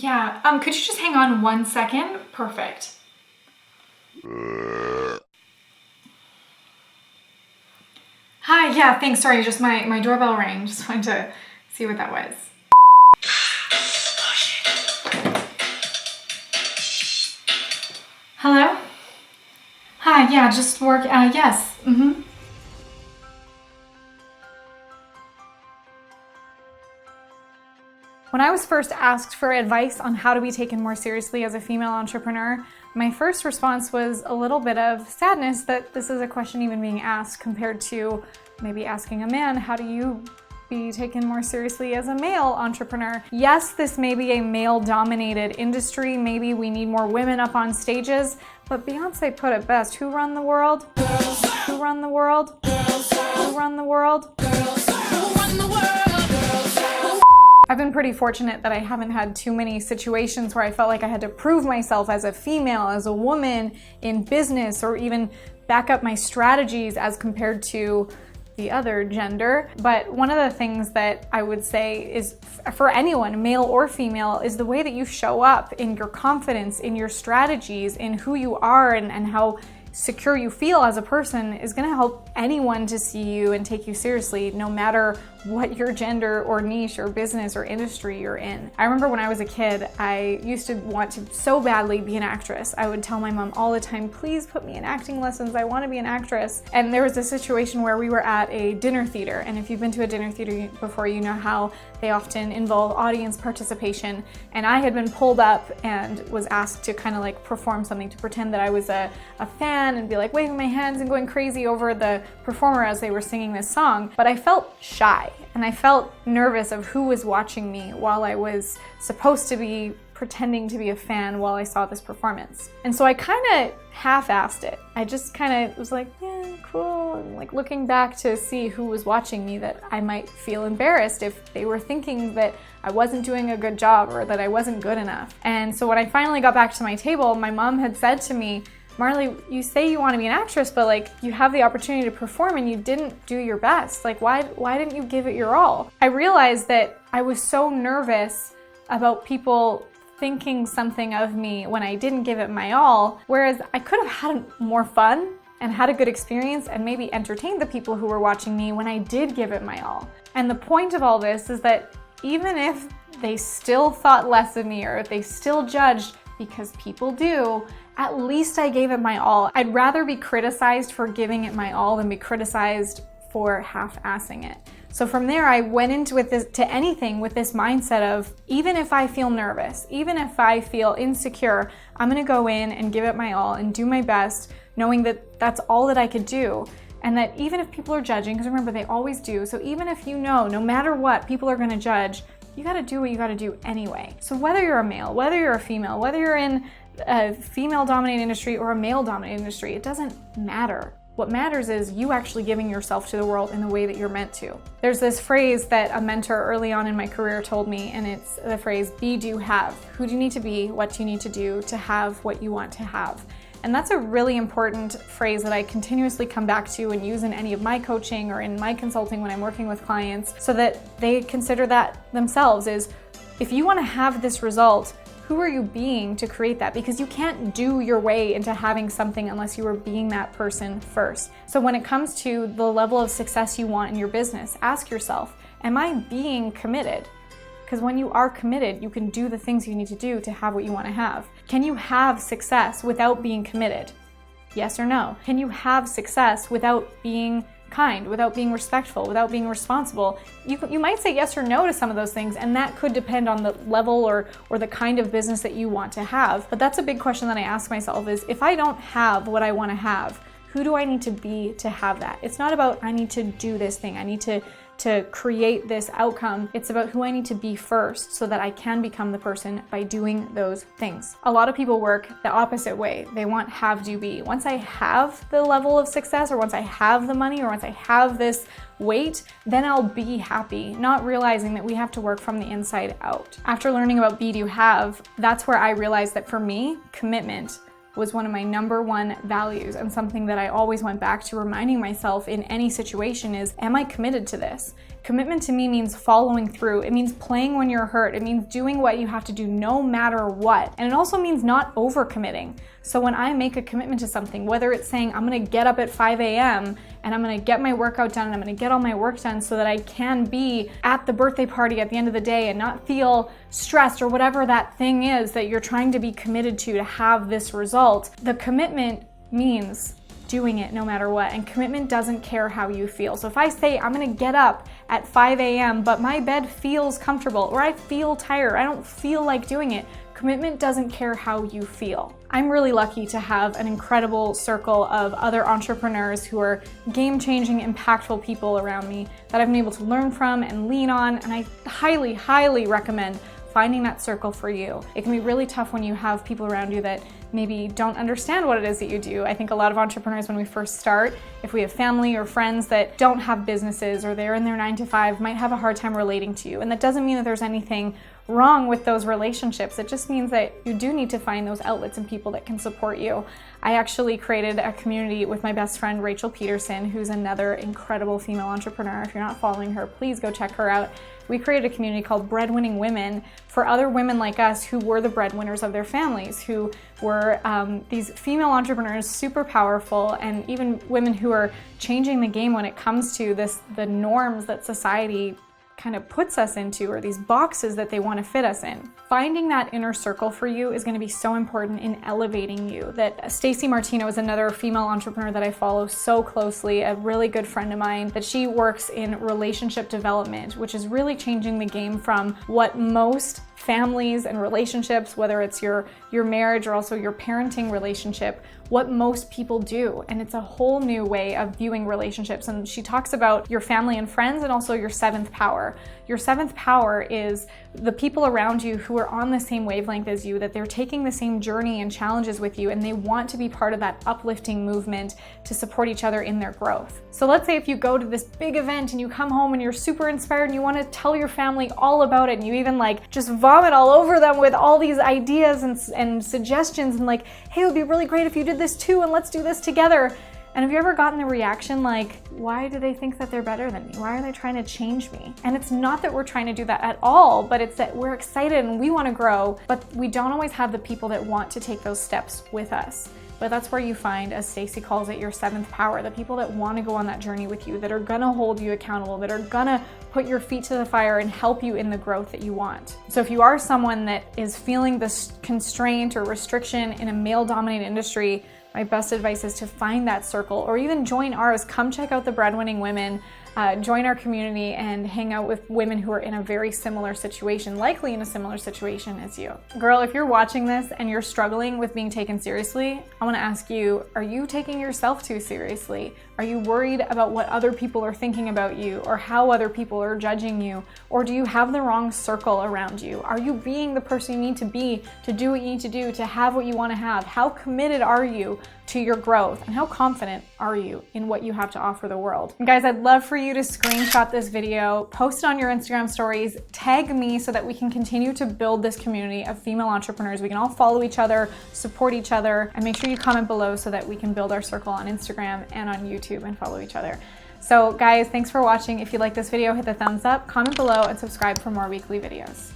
Yeah, could you just hang on 1 second? Perfect. Hi, yeah, thanks. Sorry, just my doorbell rang. Just wanted to see what that was. Hello? Hi, yeah, just work, yes, When I was first asked for advice on how to be taken more seriously as a female entrepreneur, my first response was a little bit of sadness that this is a question even being asked compared to maybe asking a man, how do you be taken more seriously as a male entrepreneur? Yes, this may be a male-dominated industry. Maybe we need more women up on stages, but Beyonce put it best. Who run the world? Girls. Who run the world? Girls. Who run the world? Girls. Who run the world? I've been pretty fortunate that I haven't had too many situations where I felt like I had to prove myself as a female, as a woman in business, or even back up my strategies as compared to the other gender. But one of the things that I would say is for anyone, male or female, is the way that you show up in your confidence, in your strategies, in who you are and how secure you feel as a person is going to help anyone to see you and take you seriously, no matter what your gender or niche or business or industry you're in. I remember when I was a kid, I used to want to so badly be an actress. I would tell my mom all the time, please put me in acting lessons, I want to be an actress. And there was a situation where we were at a dinner theater, and if you've been to a dinner theater before, you know how they often involve audience participation. And I had been pulled up and was asked to kind of like perform something, to pretend that I was a fan and be like waving my hands and going crazy over the performer as they were singing this song. But I felt shy and I felt nervous of who was watching me while I was supposed to be pretending to be a fan while I saw this performance. And so I kind of half-assed it. I just kind of was like, yeah, cool. And like looking back to see who was watching me, that I might feel embarrassed if they were thinking that I wasn't doing a good job or that I wasn't good enough. And so when I finally got back to my table, my mom had said to me, Marley, you say you want to be an actress, but like you have the opportunity to perform and you didn't do your best. Like why didn't you give it your all? I realized that I was so nervous about people thinking something of me when I didn't give it my all, whereas I could have had more fun and had a good experience and maybe entertained the people who were watching me when I did give it my all. And the point of all this is that even if they still thought less of me or if they still judged, because people do, at least I gave it my all. I'd rather be criticized for giving it my all than be criticized for half-assing it. So from there, I went into anything with this mindset of, even if I feel nervous, even if I feel insecure, I'm gonna go in and give it my all and do my best, knowing that that's all that I could do. And that even if people are judging, because remember, they always do, so even if you know, no matter what, people are gonna judge, you gotta do what you gotta do anyway. So whether you're a male, whether you're a female, whether you're in a female-dominated industry or a male-dominated industry, it doesn't matter. What matters is you actually giving yourself to the world in the way that you're meant to. There's this phrase that a mentor early on in my career told me, and it's the phrase, be, do, have. Who do you need to be? What do you need to do to have what you want to have? And that's a really important phrase that I continuously come back to and use in any of my coaching or in my consulting when I'm working with clients, so that they consider that themselves is, if you want to have this result, who are you being to create that? Because you can't do your way into having something unless you are being that person first. So when it comes to the level of success you want in your business, ask yourself, am I being committed? Because when you are committed, you can do the things you need to do to have what you want to have. Can you have success without being committed? Yes or no? Can you have success without being kind, without being respectful, without being responsible? You might say yes or no to some of those things, and that could depend on the level or the kind of business that you want to have. But that's a big question that I ask myself is, if I don't have what I want to have, who do I need to be to have that? It's not about I need to do this thing, I need to create this outcome. It's about who I need to be first so that I can become the person by doing those things. A lot of people work the opposite way. They want have, do, be. Once I have the level of success, or once I have the money, or once I have this weight, then I'll be happy, not realizing that we have to work from the inside out. After learning about be, do, have, that's where I realized that for me, commitment was one of my number one values, and something that I always went back to reminding myself in any situation is, am I committed to this? Commitment to me means following through. It means playing when you're hurt. It means doing what you have to do no matter what. And it also means not overcommitting. So when I make a commitment to something, whether it's saying I'm gonna get up at 5 a.m. and I'm gonna get my workout done and I'm gonna get all my work done so that I can be at the birthday party at the end of the day and not feel stressed or whatever that thing is that you're trying to be committed to have this result, the commitment means doing it no matter what. And commitment doesn't care how you feel. So if I say I'm gonna get up at 5 a.m. but my bed feels comfortable or I feel tired, I don't feel like doing it, commitment doesn't care how you feel. I'm really lucky to have an incredible circle of other entrepreneurs who are game-changing, impactful people around me that I've been able to learn from and lean on, and I highly, highly recommend finding that circle for you. It can be really tough when you have people around you that maybe don't understand what it is that you do. I think a lot of entrepreneurs, when we first start, if we have family or friends that don't have businesses or they're in their 9-to-5, might have a hard time relating to you. And that doesn't mean that there's anything wrong with those relationships. It just means that you do need to find those outlets and people that can support you. I actually created a community with my best friend, Rachel Peterson, who's another incredible female entrepreneur. If you're not following her, please go check her out. We created a community called Breadwinning Women for other women like us who were the breadwinners of their families, who were these female entrepreneurs, super powerful, and even women who are changing the game when it comes to the norms that society kind of puts us into, or these boxes that they want to fit us in. Finding that inner circle for you is going to be so important in elevating you. That Stacey Martino is another female entrepreneur that I follow so closely, a really good friend of mine, that she works in relationship development, which is really changing the game from what most families and relationships, whether it's your marriage or also your parenting relationship, what most people do. And it's a whole new way of viewing relationships. And she talks about your family and friends and also your seventh power. Your seventh power is the people around you who are on the same wavelength as you, that they're taking the same journey and challenges with you, and they want to be part of that uplifting movement to support each other in their growth. So let's say if you go to this big event and you come home and you're super inspired and you want to tell your family all about it, and you even like just vomit all over them with all these ideas and suggestions and like, hey, it would be really great if you did this too, and let's do this together. And have you ever gotten the reaction like, why do they think that they're better than me? Why are they trying to change me? And it's not that we're trying to do that at all, but it's that we're excited and we want to grow, but we don't always have the people that want to take those steps with us. But that's where you find, as Stacey calls it, your seventh power, the people that want to go on that journey with you, that are gonna hold you accountable, that are gonna put your feet to the fire and help you in the growth that you want. So if you are someone that is feeling this constraint or restriction in a male-dominated industry, my best advice is to find that circle, or even join ours. Come check out the Breadwinning Women. Join our community and hang out with women who are in a very similar situation, likely in a similar situation as you. Girl, if you're watching this and you're struggling with being taken seriously, I want to ask you, are you taking yourself too seriously? Are you worried about what other people are thinking about you or how other people are judging you? Or do you have the wrong circle around you? Are you being the person you need to be to do what you need to do, to have what you want to have? How committed are you to your growth? And how confident are you in what you have to offer the world? And guys, I'd love for you to screenshot this video, post it on your Instagram stories, tag me so that we can continue to build this community of female entrepreneurs. We can all follow each other, support each other, and make sure you comment below so that we can build our circle on Instagram and on YouTube and follow each other. So guys, thanks for watching. If you like this video, hit the thumbs up, comment below, and subscribe for more weekly videos.